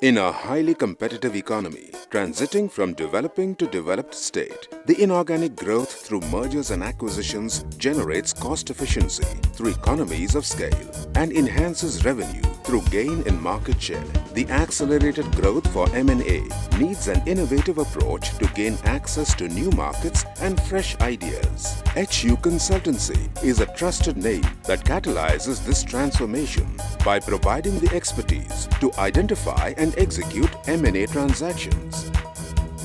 In a highly competitive economy, transiting from developing to developed state, the inorganic growth through mergers and acquisitions generates cost efficiency through economies of scale and enhances revenue through gain in market share. The accelerated growth for M&A needs an innovative approach to gain access to new markets and fresh ideas. HU Consultancy is a trusted name that catalyzes this transformation by providing the expertise to identify and execute M&A transactions.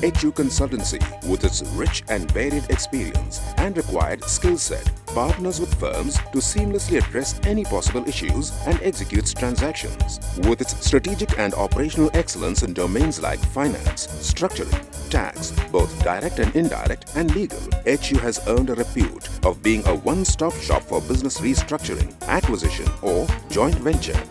HU Consultancy, with its rich and varied experience and required skill set, partners with firms to seamlessly address any possible issues and executes transactions. With its strategic and operational excellence in domains like finance, structuring, tax, both direct and indirect, and legal, HU has earned a repute of being a one-stop shop for business restructuring, acquisition, or joint venture.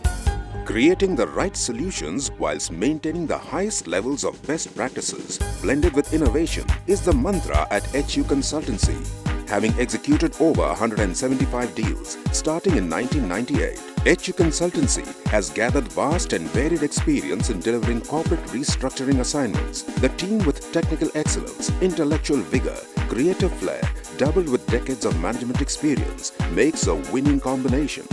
Creating the right solutions whilst maintaining the highest levels of best practices blended with innovation is the mantra at HU Consultancy. Having executed over 175 deals starting in 1998, HU Consultancy has gathered vast and varied experience in delivering corporate restructuring assignments. The team with technical excellence, intellectual vigor, creative flair, doubled with decades of management experience, makes a winning combination.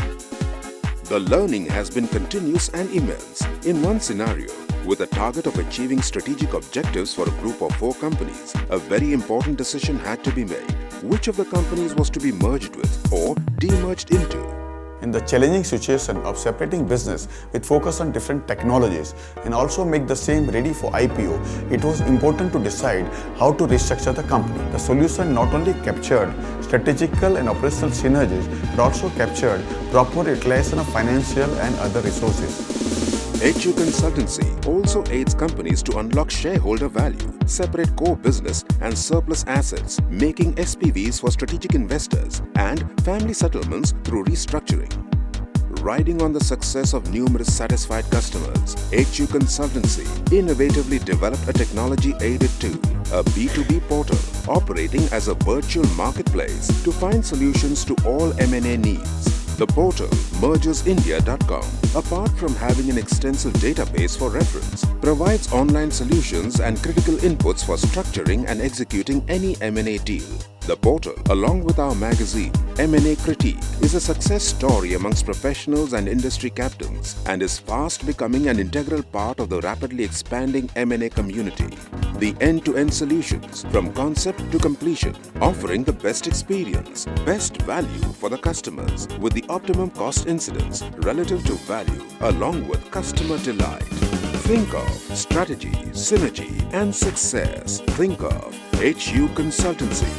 The learning has been continuous and immense. In one scenario, with a target of achieving strategic objectives for a group of 4 companies, a very important decision had to be made. Which of the companies was to be merged with or demerged into? In the challenging situation of separating business with focus on different technologies and also make the same ready for IPO, it was important to decide how to restructure the company. The solution not only captured strategical and operational synergies but also captured proper utilization of financial and other resources. HU Consultancy also aids companies to unlock shareholder value, separate core business and surplus assets, making SPVs for strategic investors, and family settlements through restructuring. Riding on the success of numerous satisfied customers, HU Consultancy innovatively developed a technology-aided tool, a B2B portal operating as a virtual marketplace to find solutions to all M&A needs. The portal, mergersindia.com, apart from having an extensive database for reference, provides online solutions and critical inputs for structuring and executing any M&A deal. The portal, along with our magazine, M&A Critique, is a success story amongst professionals and industry captains and is fast becoming an integral part of the rapidly expanding M&A community. The end-to-end solutions, from concept to completion, offering the best experience, best value for the customers with the optimum cost incidence relative to value, along with customer delight. Think of strategy, synergy and success. Think of HU Consultancy.